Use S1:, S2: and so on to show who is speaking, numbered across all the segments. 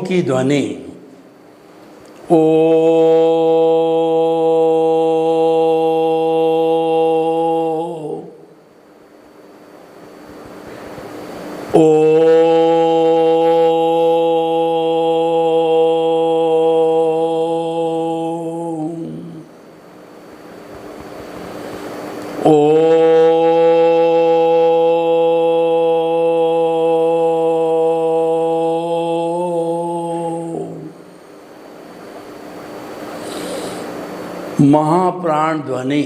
S1: की ध्वनि ओ महाप्राण ध्वनि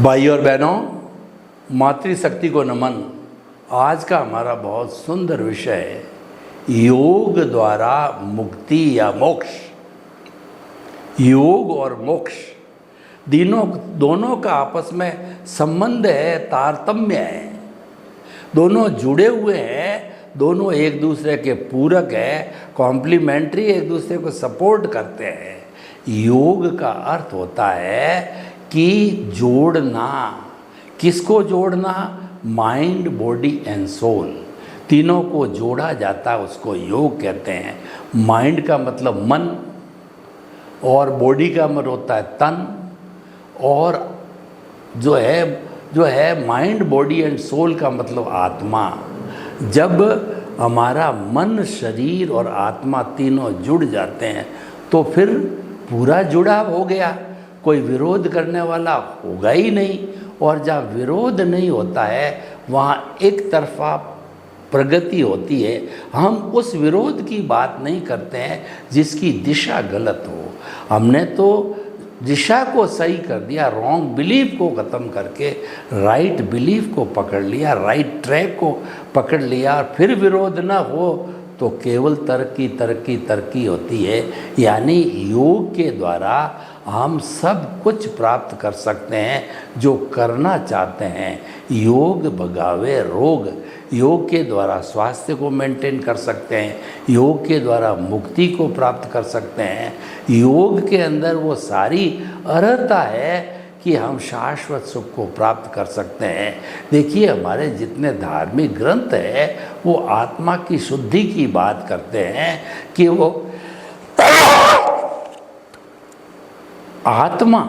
S1: भाई और बहनों, मातृशक्ति को नमन। आज का हमारा बहुत सुंदर विषय है योग द्वारा मुक्ति या मोक्ष। योग और मोक्ष दोनों का आपस में संबंध है, तारतम्य है, दोनों जुड़े हुए हैं, दोनों एक दूसरे के पूरक है, कॉम्प्लीमेंट्री, एक दूसरे को सपोर्ट करते हैं। योग का अर्थ होता है कि जोड़ना। किसको जोड़ना? माइंड, बॉडी एंड सोल, तीनों को जोड़ा जाता है, उसको योग कहते हैं। माइंड का मतलब मन, और बॉडी का मतलब होता है तन, और जो है माइंड, बॉडी एंड सोल का मतलब आत्मा। जब हमारा मन, शरीर और आत्मा तीनों जुड़ जाते हैं तो फिर पूरा जुड़ाव हो गया, कोई विरोध करने वाला होगा ही नहीं। और जहाँ विरोध नहीं होता है वहाँ एक तरफा प्रगति होती है। हम उस विरोध की बात नहीं करते हैं जिसकी दिशा गलत हो। हमने तो दिशा को सही कर दिया, रॉन्ग बिलीफ को ख़त्म करके राइट बिलीफ को पकड़ लिया, राइट ट्रैक को पकड़ लिया, और फिर विरोध ना हो तो केवल तरक्की तरक्की तरक्की होती है। यानी योग के द्वारा हम सब कुछ प्राप्त कर सकते हैं जो करना चाहते हैं। योग भगावे रोग। योग के द्वारा स्वास्थ्य को मेंटेन कर सकते हैं, योग के द्वारा मुक्ति को प्राप्त कर सकते हैं। योग के अंदर वो सारी अर्हता है कि हम शाश्वत सुख को प्राप्त कर सकते हैं। देखिए, हमारे जितने धार्मिक ग्रंथ हैं वो आत्मा की शुद्धि की बात करते हैं कि वो आत्मा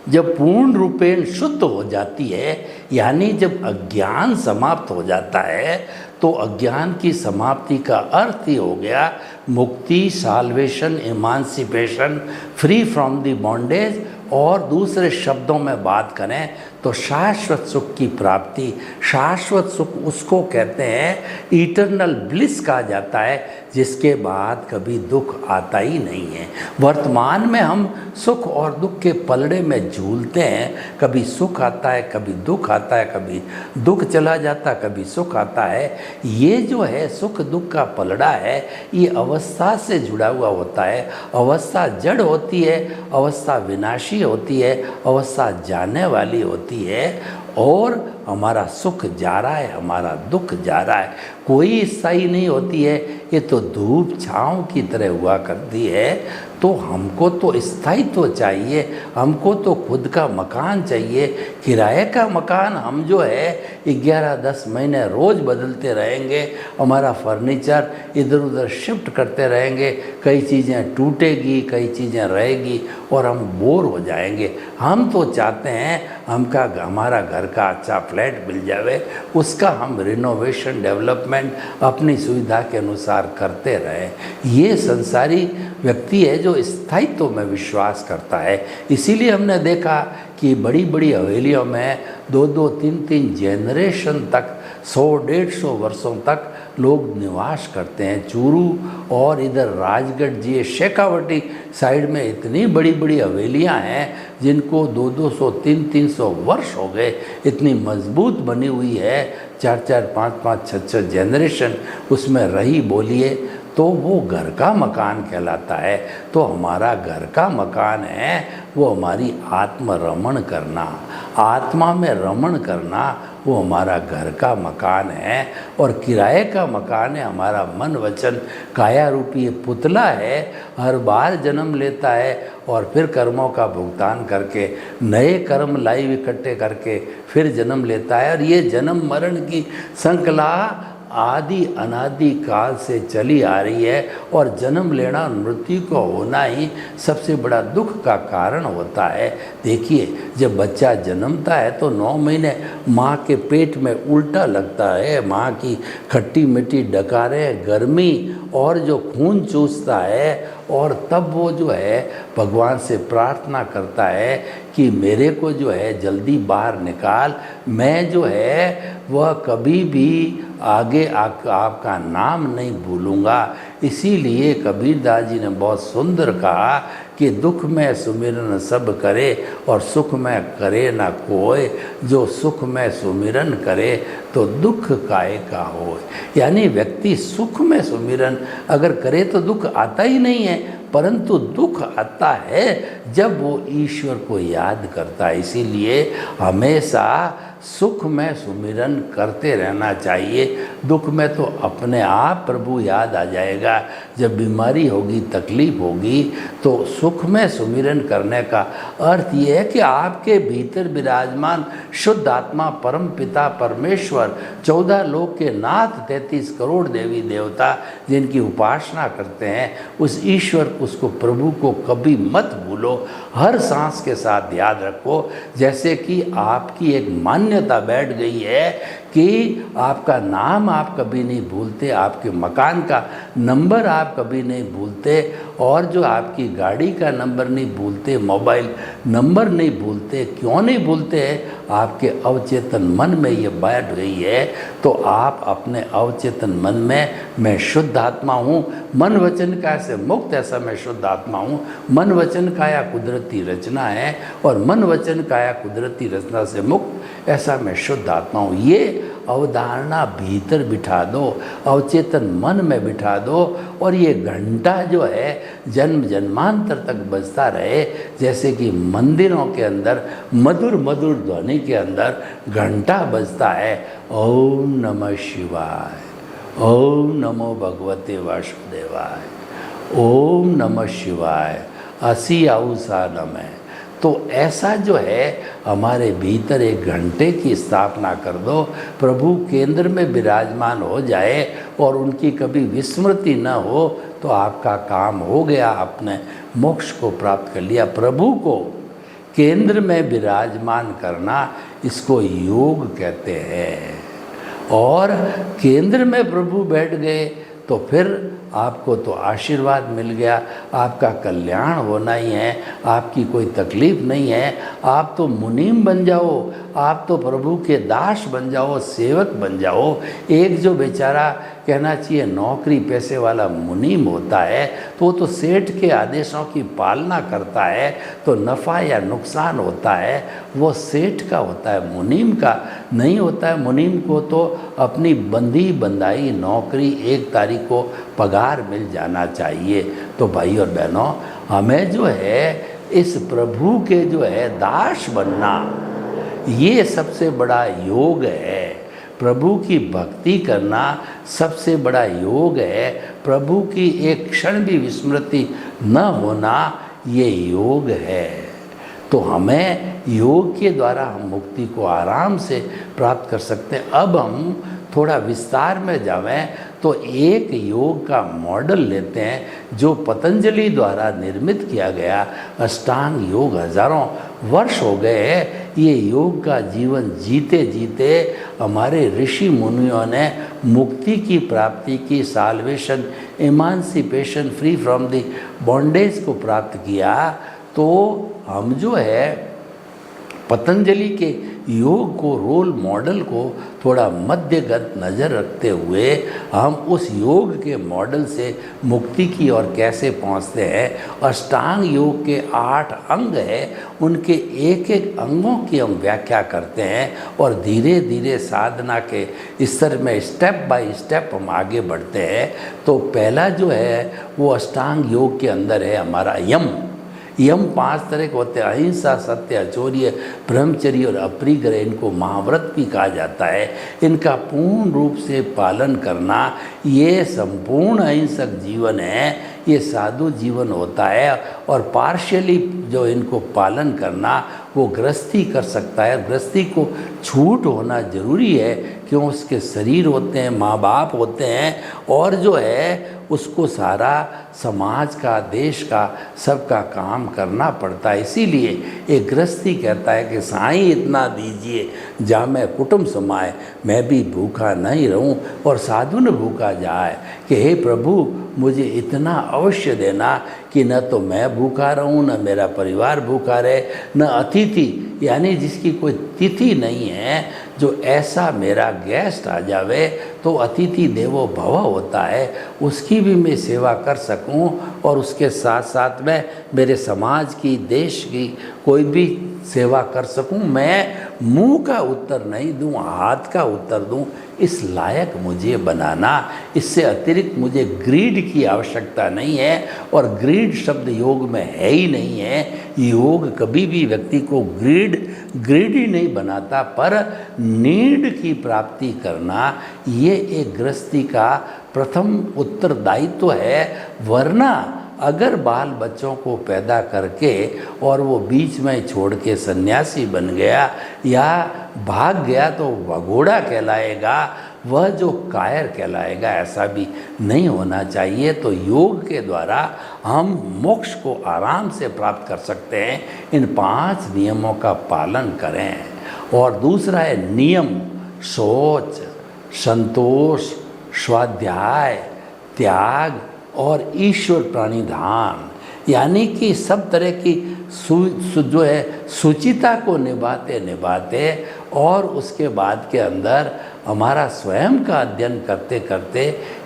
S1: जब पूर्ण रूपेण शुद्ध हो जाती है, यानी जब अज्ञान समाप्त हो जाता है, तो अज्ञान की समाप्ति का अर्थ ही हो गया मुक्ति, salvation, emancipation, free from the bondage. और दूसरे शब्दों में बात करें तो शाश्वत सुख की प्राप्ति। शाश्वत सुख उसको कहते हैं, इटर्नल ब्लिस कहा जाता है, जिसके बाद कभी दुख आता ही नहीं है। वर्तमान में हम सुख और दुख के पलड़े में झूलते हैं, कभी सुख आता है, कभी दुख आता है, कभी दुख चला जाता है, कभी सुख आता है। ये जो है सुख दुख का पलड़ा है, ये अवस्था से जुड़ा हुआ होता है। अवस्था जड़ होती है, अवस्था विनाशी होती है, अवस्था जाने वाली होती है, और हमारा सुख जा रहा है, हमारा दुख जा रहा है। कोई स्थायी नहीं होती है, ये तो धूप छाँव की तरह हुआ करती है। तो हमको तो स्थायित्व चाहिए, हमको तो खुद का मकान चाहिए। किराए का मकान हम जो है 11-10 महीने रोज़ बदलते रहेंगे, हमारा फर्नीचर इधर उधर शिफ्ट करते रहेंगे, कई चीज़ें टूटेगी, कई चीज़ें रहेगी और हम बोर हो जाएंगे। हम तो चाहते हैं हमारा घर का अच्छा फ्लैट मिल जावे, उसका हम रिनोवेशन, डेवलपमेंट अपनी सुविधा के अनुसार करते रहें। ये संसारी व्यक्ति है जो स्थायित्व में विश्वास करता है। इसीलिए हमने देखा कि बड़ी बड़ी हवेलियों में 2-2, 3-3 जनरेशन तक 100-150 वर्षों तक लोग निवास करते हैं। चूरू और इधर राजगढ़ जी शेखावटी साइड में इतनी बड़ी बड़ी हवेलियां हैं जिनको 200-200, 300-300 वर्ष हो गए, इतनी मजबूत बनी हुई है, 4-4, 5-5, 6-6 जनरेशन उसमें रही बोलिए, तो वो घर का मकान कहलाता है। तो हमारा घर का मकान है वो हमारी आत्म रमण करना, आत्मा में रमण करना, वो हमारा घर का मकान है। और किराए का मकान है हमारा मन वचन काया रूपी पुतला है, हर बार जन्म लेता है और फिर कर्मों का भुगतान करके नए कर्म लाइव इकट्ठे करके फिर जन्म लेता है। और ये जन्म मरण की श्रृंखला आदि अनादि काल से चली आ रही है और जन्म लेना और मृत्यु को होना ही सबसे बड़ा दुख का कारण होता है। देखिए, जब बच्चा जन्मता है तो 9 महीने माँ के पेट में उल्टा लगता है, माँ की खट्टी मिट्टी डकारें, गर्मी और जो खून चूसता है, और तब वो जो है भगवान से प्रार्थना करता है कि मेरे को जो है जल्दी बाहर निकाल, मैं जो है वह कभी भी आगे आपका नाम नहीं भूलूंगा। इसीलिए कबीरदास जी ने बहुत सुंदर कहा कि दुख में सुमिरन सब करे और सुख में करे ना कोय, जो सुख में सुमिरन करे तो दुख काहे का हो। यानी व्यक्ति सुख में सुमिरन अगर करे तो दुख आता ही नहीं है, परंतु दुख आता है जब वो ईश्वर को याद करता है। इसीलिए हमेशा सुख में सुमिरन करते रहना चाहिए। दुख में तो अपने आप प्रभु याद आ जाएगा। जब बीमारी होगी, तकलीफ होगी, तो सुख में सुमिरन करने का अर्थ ये है कि आपके भीतर विराजमान शुद्ध आत्मा परम पिता परमेश्वर 14 लोक के नाथ 33 करोड़ देवी देवता जिनकी उपासना करते हैं, उस ईश्वर उसको प्रभु को कभी मत भूलो, हर सांस के साथ याद रखो। जैसे कि आपकी एक मान्यता बैठ गई है कि आपका नाम आप कभी नहीं भूलते, आपके मकान का नंबर आप कभी नहीं भूलते, और जो आपकी गाड़ी का नंबर नहीं भूलते, मोबाइल नंबर नहीं भूलते। क्यों नहीं भूलते? आपके अवचेतन मन में ये बैठ गई है। तो आप अपने अवचेतन मन में मैं शुद्ध आत्मा हूँ, मन वचन काया से मुक्त ऐसा मैं शुद्ध आत्मा हूँ, मन वचन काया कुदरती रचना है और मन वचन काया कुदरती रचना से मुक्त ऐसा मैं शुद्ध आत्मा हूँ। ये अवधारणा भीतर बिठा दो, अवचेतन मन में बिठा दो, और ये घंटा जो है जन्म जन्मांतर तक बजता रहे। जैसे कि मंदिरों के अंदर मधुर मधुर ध्वनि के अंदर घंटा बजता है, ओम नमः शिवाय, ओम नमो भगवते वासुदेवाय, ओम नमः शिवाय, असी आउसा नमः। तो ऐसा जो है हमारे भीतर एक घंटे की स्थापना कर दो, प्रभु केंद्र में विराजमान हो जाए और उनकी कभी विस्मृति न हो, तो आपका काम हो गया, आपने मोक्ष को प्राप्त कर लिया। प्रभु को केंद्र में विराजमान करना, इसको योग कहते हैं। और केंद्र में प्रभु बैठ गए तो फिर आपको तो आशीर्वाद मिल गया, आपका कल्याण होना ही है, आपकी कोई तकलीफ नहीं है। आप तो मुनीम बन जाओ, आप तो प्रभु के दास बन जाओ, सेवक बन जाओ। एक जो बेचारा कहना चाहिए नौकरी पैसे वाला मुनीम होता है, तो वो तो सेठ के आदेशों की पालना करता है, तो नफ़ा या नुकसान होता है वो सेठ का होता है, मुनीम का नहीं होता है। मुनीम को तो अपनी बंधी बंधाई नौकरी 1 तारीख को पगार मिल जाना चाहिए। तो भाई और बहनों, हमें जो है इस प्रभु के जो है दास बनना, ये सबसे बड़ा योग है। प्रभु की भक्ति करना सबसे बड़ा योग है। प्रभु की एक क्षण भी विस्मृति न होना, ये योग है। तो हमें योग के द्वारा हम मुक्ति को आराम से प्राप्त कर सकते हैं। अब हम थोड़ा विस्तार में जावें तो एक योग का मॉडल लेते हैं जो पतंजलि द्वारा निर्मित किया गया अष्टांग योग। हजारों वर्ष हो गए हैं ये योग का जीवन जीते जीते हमारे ऋषि मुनियों ने मुक्ति की प्राप्ति की, salvation, emancipation, free from the bondage को प्राप्त किया। तो हम जो है पतंजलि के योग को, रोल मॉडल को थोड़ा मध्यगत नज़र रखते हुए हम उस योग के मॉडल से मुक्ति की ओर कैसे पहुंचते हैं। अष्टांग योग के 8 अंग हैं, उनके एक एक अंगों की हम व्याख्या करते हैं और धीरे धीरे साधना के स्तर में स्टेप बाय स्टेप हम आगे बढ़ते हैं। तो पहला जो है वो अष्टांग योग के अंदर है हमारा यम। यम 5 तरह के होते हैं, अहिंसा, सत्य, अचौर्य, ब्रह्मचर्य और अपरिग्रह। इनको महाव्रत भी कहा जाता है। इनका पूर्ण रूप से पालन करना ये संपूर्ण अहिंसक जीवन है, ये साधु जीवन होता है। और पार्शियली जो इनको पालन करना वो गृहस्थी कर सकता है। गृहस्थी को छूट होना जरूरी है, क्यों उसके शरीर होते हैं, माँ बाप होते हैं, और जो है उसको सारा समाज का, देश का, सबका काम करना पड़ता है। इसीलिए एक गृहस्थी कहता है कि साईं इतना दीजिए जा मैं कुटुंब समाए, मैं भी भूखा नहीं रहूं और साधु न भूखा जाए। कि हे प्रभु मुझे इतना अवश्य देना कि न तो मैं भूखा रहूं, न मेरा परिवार भूखा रहे, न अतिथि यानी जिसकी कोई तिथि नहीं है, जो ऐसा मेरा गेस्ट आ जावे तो अतिथि देवो भव होता है, उसकी भी मैं सेवा कर सकूं और उसके साथ साथ में मेरे समाज की, देश की कोई भी सेवा कर सकूं। मैं मुंह का उत्तर नहीं दूं, हाथ का उत्तर दूं, इस लायक मुझे बनाना। इससे अतिरिक्त मुझे ग्रीड की आवश्यकता नहीं है, और ग्रीड शब्द योग में है ही नहीं है। योग कभी भी व्यक्ति को ग्रीडी नहीं बनाता, पर नीड की प्राप्ति करना ये एक गृहस्थी का प्रथम उत्तरदायित्व है। वरना अगर बाल बच्चों को पैदा करके और वो बीच में छोड़ के सन्यासी बन गया या भाग गया तो भगोड़ा कहलाएगा, वह जो कायर कहलाएगा। ऐसा भी नहीं होना चाहिए। तो योग के द्वारा हम मोक्ष को आराम से प्राप्त कर सकते हैं। इन 5 नियमों का पालन करें। और दूसरा है नियम, सोच, संतोष, स्वाध्याय, त्याग और ईश्वर प्रणिधान। यानी कि सब तरह की जो है सुचिता को निभाते निभाते और उसके बाद के अंदर हमारा स्वयं का अध्ययन करते करते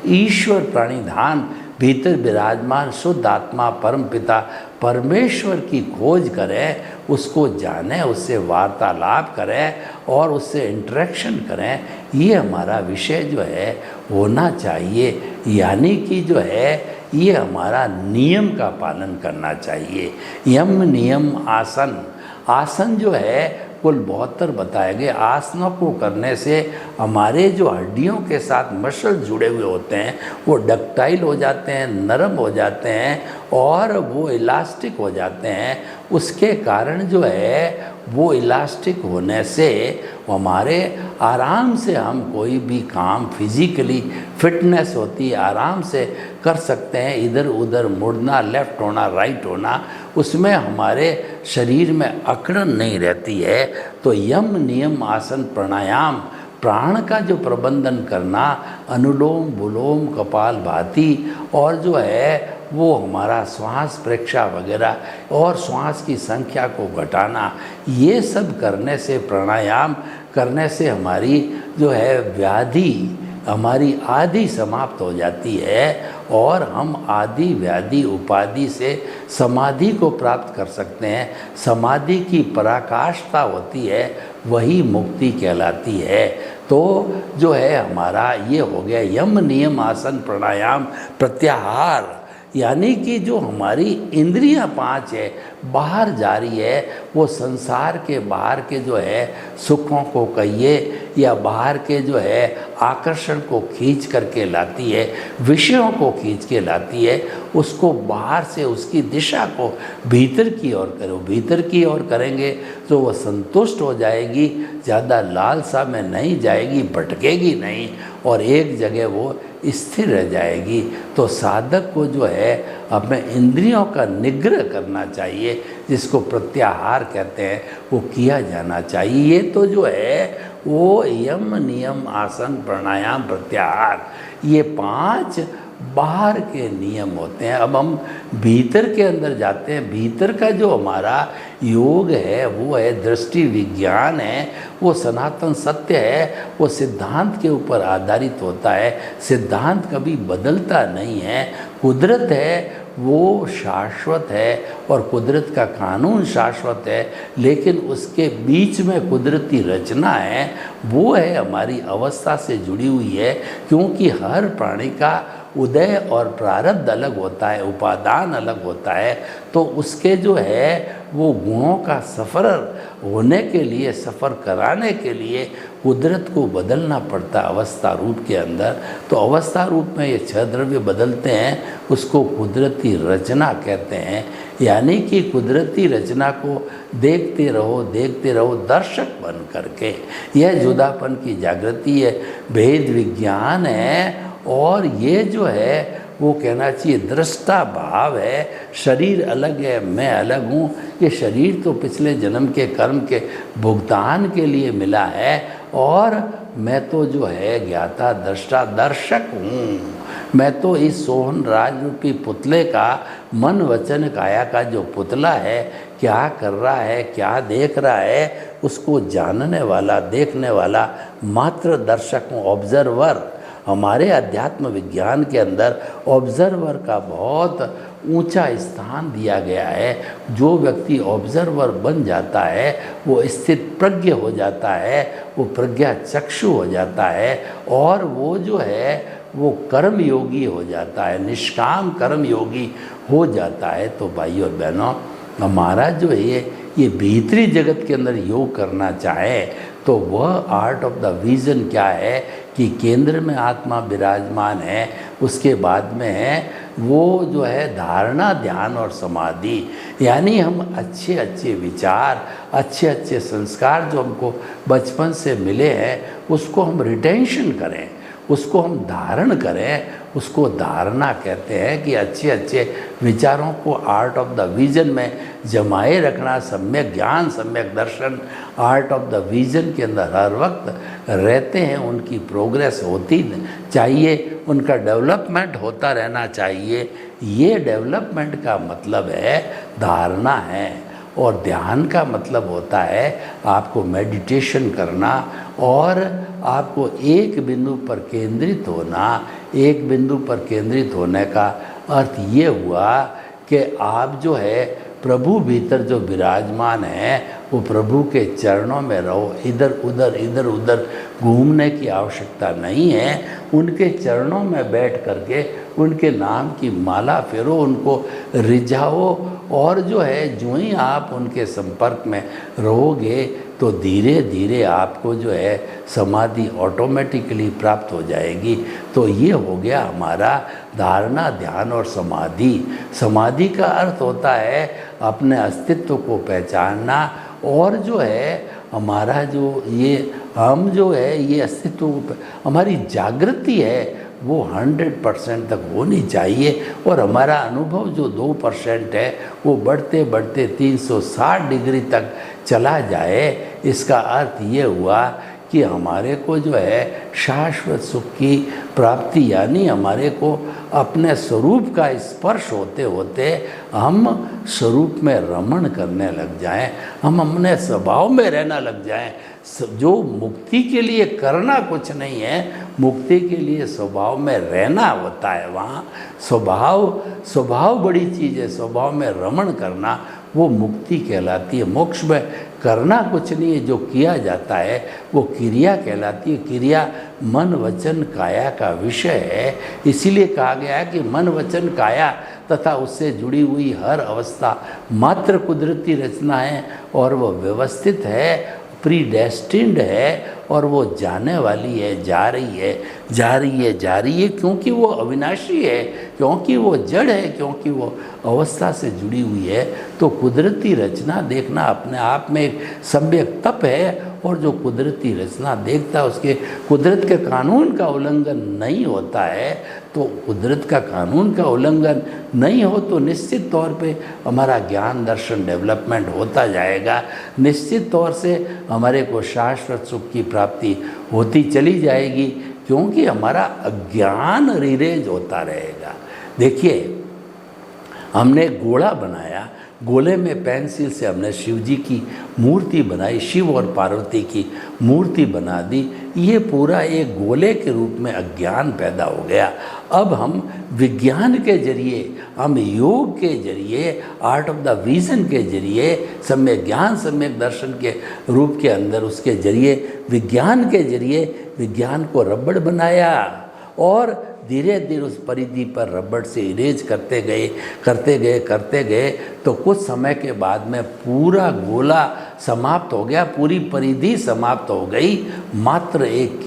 S1: ईश्वर प्रणिधान, भीतर विराजमान शुद्ध आत्मा परम पिता परमेश्वर की खोज करें, उसको जानें, उससे वार्तालाप करें और उससे इंटरेक्शन करें। ये हमारा विषय जो है होना चाहिए। यानी कि जो है ये हमारा नियम का पालन करना चाहिए। यम, नियम, आसन। आसन जो है कुल 72 बताए गए। आसनों को करने से हमारे जो हड्डियों के साथ मसल जुड़े हुए होते हैं वो डक्टाइल हो जाते हैं, नरम हो जाते हैं और वो इलास्टिक हो जाते हैं। उसके कारण जो है वो इलास्टिक होने से हमारे आराम से हम कोई भी काम, फिजिकली फिटनेस होती है, आराम से कर सकते हैं। इधर उधर मुड़ना, लेफ्ट होना, राइट होना, उसमें हमारे शरीर में अकड़न नहीं रहती है। तो यम, नियम, आसन, प्राणायाम, प्राण का जो प्रबंधन करना, अनुलोम विलोम, कपालभाति और जो है वो हमारा श्वास प्रेक्षा वगैरह और श्वास की संख्या को घटाना, ये सब करने से, प्राणायाम करने से हमारी जो है व्याधि, हमारी आदि समाप्त हो जाती है और हम आदि व्याधि उपाधि से समाधि को प्राप्त कर सकते हैं। समाधि की पराकाष्ठा होती है, वही मुक्ति कहलाती है। तो जो है हमारा ये हो गया यम, नियम, आसन, प्राणायाम, प्रत्याहार। यानी कि जो हमारी इंद्रियां 5 है, बाहर जा रही है, वो संसार के बाहर के जो है सुखों को कहिए या बाहर के जो है आकर्षण को खींच करके लाती है, विषयों को खींच के लाती है, उसको बाहर से उसकी दिशा को भीतर की ओर करो। भीतर की ओर करेंगे तो वो संतुष्ट हो जाएगी, ज़्यादा लालसा में नहीं जाएगी, भटकेगी नहीं और एक जगह वो स्थिर रह जाएगी। तो साधक को जो है अपने इंद्रियों का निग्रह करना चाहिए, जिसको प्रत्याहार कहते हैं, वो किया जाना चाहिए। ये तो जो है वो यम नियम आसन प्राणायाम प्रत्याहार, ये 5 बाहर के नियम होते हैं। अब हम भीतर के अंदर जाते हैं। भीतर का जो हमारा योग है वो है दृष्टि विज्ञान है, वो सनातन सत्य है, वो सिद्धांत के ऊपर आधारित होता है। सिद्धांत कभी बदलता नहीं है। कुदरत है वो शाश्वत है और कुदरत का कानून शाश्वत है, लेकिन उसके बीच में कुदरती रचना है, वो है हमारी अवस्था से जुड़ी हुई है। क्योंकि हर प्राणी का उदय और प्रारब्ध अलग होता है, उपादान अलग होता है, तो उसके जो है वो गुणों का सफ़र होने के लिए, सफ़र कराने के लिए कुदरत को बदलना पड़ता है अवस्था रूप के अंदर। तो अवस्था रूप में ये 6 द्रव्य बदलते हैं, उसको कुदरती रचना कहते हैं। यानी कि कुदरती रचना को देखते रहो दर्शक बन करके। यह जुदापन की जागृति है, भेद विज्ञान है। और ये जो है वो कहना चाहिए दृष्टा भाव है। शरीर अलग है, मैं अलग हूँ। ये शरीर तो पिछले जन्म के कर्म के भुगतान के लिए मिला है और मैं तो जो है ज्ञाता दृष्टा दर्शक हूँ। मैं तो इस सोहन राज रूपी पुतले का, मन वचन काया का जो पुतला है, क्या कर रहा है, क्या देख रहा है, उसको जानने वाला, देखने वाला मात्र दर्शक हूँ, ऑब्जर्वर। हमारे अध्यात्म विज्ञान के अंदर ऑब्जर्वर का बहुत ऊंचा स्थान दिया गया है। जो व्यक्ति ऑब्जर्वर बन जाता है वो स्थित प्रज्ञ हो जाता है, वो प्रज्ञा चक्षु हो जाता है और वो जो है वो कर्म योगी हो जाता है, निष्काम कर्म योगी हो जाता है। तो भाइयों और बहनों, हमारा जो है ये भीतरी जगत के अंदर योग करना चाहे तो वह आर्ट ऑफ द विजन क्या है कि केंद्र में आत्मा विराजमान है, उसके बाद में है वो जो है धारणा, ध्यान और समाधि। यानी हम अच्छे अच्छे विचार, अच्छे अच्छे संस्कार जो हमको बचपन से मिले हैं उसको हम रिटेंशन करें, उसको हम धारण करें। उसको धारणा कहते हैं कि अच्छे अच्छे विचारों को आर्ट ऑफ द विजन में जमाए रखना। सम्यक ज्ञान, सम्यक दर्शन आर्ट ऑफ द विजन के अंदर हर वक्त रहते हैं। उनकी प्रोग्रेस होती चाहिए, उनका डेवलपमेंट होता रहना चाहिए। ये डेवलपमेंट का मतलब है धारणा है। और ध्यान का मतलब होता है आपको मेडिटेशन करना और आपको एक बिंदु पर केंद्रित होना। एक बिंदु पर केंद्रित होने का अर्थ ये हुआ कि आप जो है प्रभु भीतर जो विराजमान है वो प्रभु के चरणों में रहो। इधर उधर घूमने की आवश्यकता नहीं है। उनके चरणों में बैठ करके उनके नाम की माला फेरो, उनको रिझाओ और जो है जो ही आप उनके संपर्क में रहोगे तो धीरे धीरे आपको जो है समाधि ऑटोमेटिकली प्राप्त हो जाएगी। तो ये हो गया हमारा धारणा, ध्यान और समाधि। समाधि का अर्थ होता है अपने अस्तित्व को पहचानना और जो है हमारा जो ये हम जो है ये अस्तित्व हमारी जागृति है वो 100% तक होनी चाहिए। और हमारा अनुभव जो 2% है वो बढ़ते बढ़ते 360 डिग्री तक चला जाए। इसका अर्थ ये हुआ कि हमारे को जो है शाश्वत सुख की प्राप्ति, यानी हमारे को अपने स्वरूप का स्पर्श होते होते हम स्वरूप में रमण करने लग जाएं, हम अपने स्वभाव में रहना लग जाएं। जो मुक्ति के लिए करना कुछ नहीं है, मुक्ति के लिए स्वभाव में रहना होता है। वहाँ स्वभाव बड़ी चीज़ है। स्वभाव में रमण करना वो मुक्ति कहलाती है। मोक्ष में करना कुछ नहीं है, जो किया जाता है वो क्रिया कहलाती है। क्रिया मन वचन काया का विषय है। इसीलिए कहा गया है कि मन वचन काया तथा उससे जुड़ी हुई हर अवस्था मात्र कुदरती रचना है और वो व्यवस्थित है, प्रीडेस्टिन्ड है और वो जाने वाली है, जा रही है, जा रही है, जा रही है, क्योंकि वो अविनाशी है, क्योंकि वो जड़ है, क्योंकि वो अवस्था से जुड़ी हुई है। तो कुदरती रचना देखना अपने आप में एक सम्यक तप है, और जो कुदरती रचना देखता है उसके कुदरत के कानून का उल्लंघन नहीं होता है। तो कुदरत का कानून का उल्लंघन नहीं हो तो निश्चित तौर पे हमारा ज्ञान दर्शन डेवलपमेंट होता जाएगा, निश्चित तौर से हमारे को शाश्वत सुख की प्राप्ति होती चली जाएगी, क्योंकि हमारा अज्ञान रिरेज होता रहेगा। देखिए, हमने गोला बनाया, गोले में पेंसिल से हमने शिव जी की मूर्ति बनाई, शिव और पार्वती की मूर्ति बना दी। ये पूरा एक गोले के रूप में अज्ञान पैदा हो गया। अब हम विज्ञान के जरिए, हम योग के जरिए, आर्ट ऑफ द विजन के जरिए, सम्यक ज्ञान सम्यक दर्शन के रूप के अंदर उसके जरिए, विज्ञान के जरिए विज्ञान को रबड़ बनाया और धीरे धीरे उस परिधि पर रबड़ से इरेज करते गए तो कुछ समय के बाद में पूरा गोला समाप्त हो गया, पूरी परिधि समाप्त हो गई, मात्र एक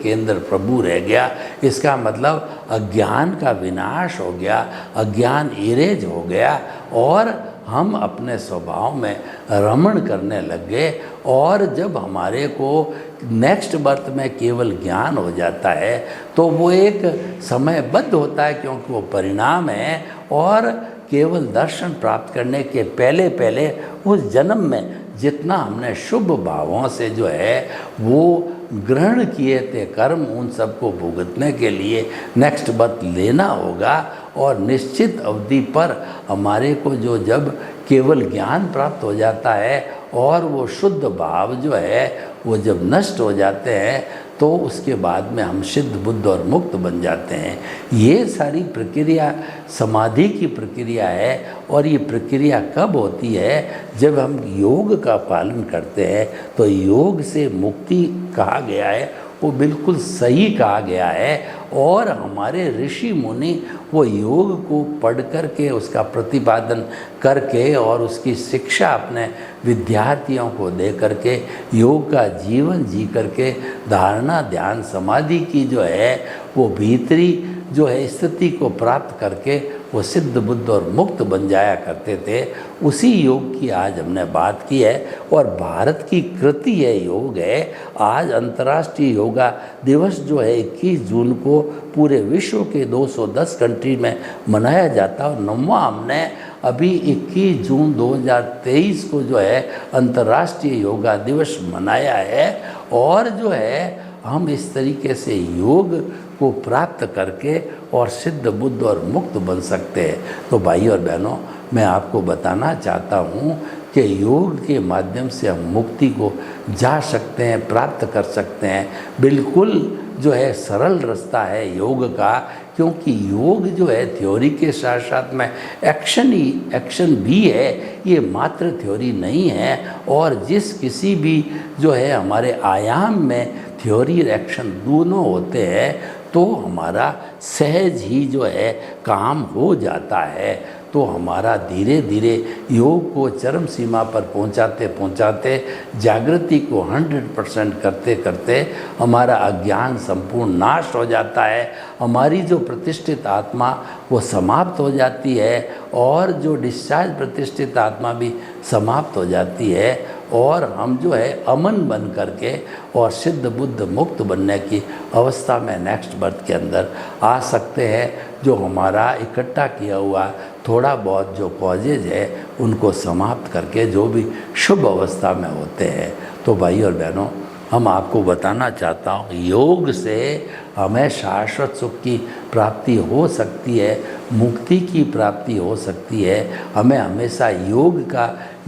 S1: केंद्र प्रभु रह गया। इसका मतलब अज्ञान का विनाश हो गया, अज्ञान इरेज हो गया और हम अपने स्वभाव में रमण करने लग गए। और जब हमारे को नेक्स्ट बर्थ में केवल ज्ञान हो जाता है तो वो एक समयबद्ध होता है, क्योंकि वो परिणाम है, और केवल दर्शन प्राप्त करने के पहले उस जन्म में जितना हमने शुभ भावों से जो है वो ग्रहण किए थे कर्म, उन सबको भुगतने के लिए नेक्स्ट बर्थ लेना होगा। और निश्चित अवधि पर हमारे को जो जब केवल ज्ञान प्राप्त हो जाता है और वो शुद्ध भाव जो है वो जब नष्ट हो जाते हैं तो उसके बाद में हम सिद्ध बुद्ध और मुक्त बन जाते हैं। ये सारी प्रक्रिया समाधि की प्रक्रिया है। और ये प्रक्रिया कब होती है? जब हम योग का पालन करते हैं। तो योग से मुक्ति कहा गया है वो बिल्कुल सही कहा गया है। और हमारे ऋषि मुनि वो योग को पढ़ करके उसका प्रतिपादन करके और उसकी शिक्षा अपने विद्यार्थियों को दे करके योग का जीवन जी करके धारणा ध्यान समाधि की जो है वो भीतरी जो है स्थिति को प्राप्त करके वो सिद्ध बुद्ध और मुक्त बन जाया करते थे। उसी योग की आज हमने बात की है और भारत की कृति है, योग है। आज अंतर्राष्ट्रीय योगा दिवस जो है 21 जून को पूरे विश्व के 210 कंट्री में मनाया जाता है। और 9वां हमने अभी 21 जून 2023 को जो है अंतर्राष्ट्रीय योगा दिवस मनाया है। और जो है हम इस तरीके से योग को प्राप्त करके और सिद्ध बुद्ध और मुक्त बन सकते हैं। तो भाई और बहनों, मैं आपको बताना चाहता हूँ कि योग के माध्यम से हम मुक्ति को जा सकते हैं, प्राप्त कर सकते हैं। बिल्कुल जो है सरल रास्ता है योग का, क्योंकि योग जो है थ्योरी के साथ साथ में एक्शन भी है, ये मात्र थ्योरी नहीं है। और जिस किसी भी जो है हमारे आयाम में थ्योरी और एक्शन दोनों होते हैं तो हमारा सहज ही जो है काम हो जाता है। तो हमारा धीरे धीरे योग को चरम सीमा पर पहुंचाते जागृति को 100% करते करते हमारा अज्ञान संपूर्ण नाश हो जाता है। हमारी जो प्रतिष्ठित आत्मा वो समाप्त हो जाती है और जो डिस्चार्ज प्रतिष्ठित आत्मा भी समाप्त हो जाती है। और हम जो है अमन बन करके और सिद्ध बुद्ध मुक्त बनने की अवस्था में नेक्स्ट बर्थ के अंदर आ सकते हैं। जो हमारा इकट्ठा किया हुआ थोड़ा बहुत जो कॉजेज है उनको समाप्त करके जो भी शुभ अवस्था में होते हैं। तो भाई और बहनों, हम आपको बताना चाहता हूँ योग से हमें शाश्वत सुख की प्राप्ति हो सकती है, मुक्ति की प्राप्ति हो सकती है। हमें हमेशा योग का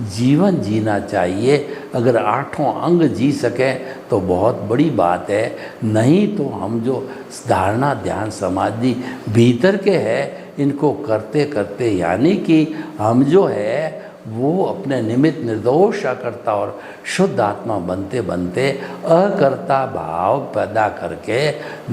S1: जीवन जीना चाहिए। अगर 8 अंग जी सकें तो बहुत बड़ी बात है, नहीं तो हम जो धारणा ध्यान समाधि भीतर के हैं इनको करते करते यानी कि हम जो है वो अपने निमित्त निर्दोष अकर्ता और शुद्ध आत्मा बनते बनते अकर्ता भाव पैदा करके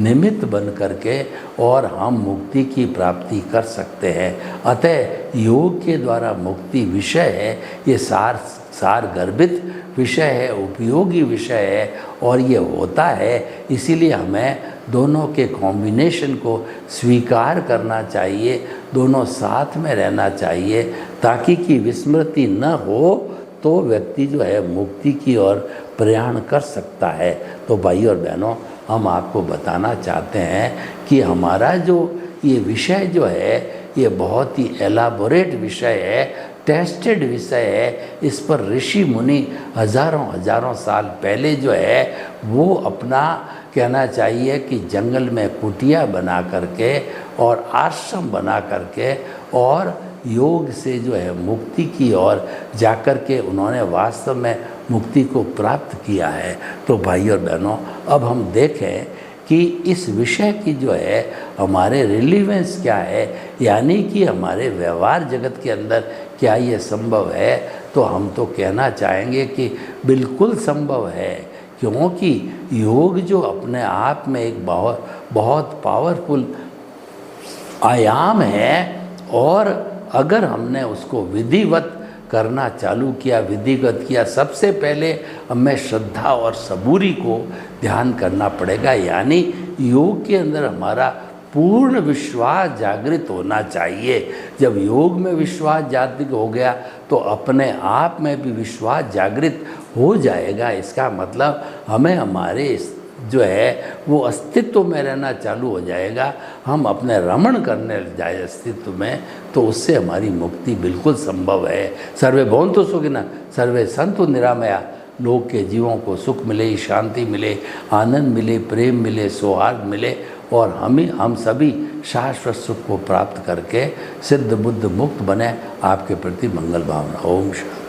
S1: निमित्त बन करके और हम मुक्ति की प्राप्ति कर सकते हैं। अतः योग के द्वारा मुक्ति विषय है, ये सार गर्भित विषय है, उपयोगी विषय है और ये होता है। इसीलिए हमें दोनों के कॉम्बिनेशन को स्वीकार करना चाहिए, दोनों साथ में रहना चाहिए, ताकि कि विस्मृति न हो तो व्यक्ति जो है मुक्ति की ओर प्रयाण कर सकता है। तो भाई और बहनों, हम आपको बताना चाहते हैं कि हमारा जो ये विषय जो है ये बहुत ही एलाबोरेट विषय है, टेस्टेड विषय है। इस पर ऋषि मुनि हजारों साल पहले जो है वो अपना कहना चाहिए कि जंगल में कुटिया बना करके और आश्रम बना करके और योग से जो है मुक्ति की ओर जाकर के उन्होंने वास्तव में मुक्ति को प्राप्त किया है। तो भाई और बहनों, अब हम देखें कि इस विषय की जो है हमारे रिलीवेंस क्या है, यानी कि हमारे व्यवहार जगत के अंदर क्या ये संभव है। तो हम तो कहना चाहेंगे कि बिल्कुल संभव है, क्योंकि योग जो अपने आप में एक बहुत पावरफुल आयाम है और अगर हमने उसको विधिवत करना चालू किया, विधिगत किया, सबसे पहले हमें श्रद्धा और सबूरी को ध्यान करना पड़ेगा। यानी योग के अंदर हमारा पूर्ण विश्वास जागृत होना चाहिए। जब योग में विश्वास जागृत हो गया तो अपने आप में भी विश्वास जागृत हो जाएगा। इसका मतलब हमें हमारे जो है वो अस्तित्व में रहना चालू हो जाएगा, हम अपने रमण करने जाए अस्तित्व में, तो उससे हमारी मुक्ति बिल्कुल संभव है। सर्वे भवन्तु सुखिनः, सर्वे सन्तु निरामया। लोग के जीवों को सुख मिले, शांति मिले, आनंद मिले, प्रेम मिले, सौहार्द मिले और हम सभी शाश्वत सुख को प्राप्त करके सिद्ध बुद्ध मुक्त बने। आपके प्रति मंगल भावना। ओम शांति।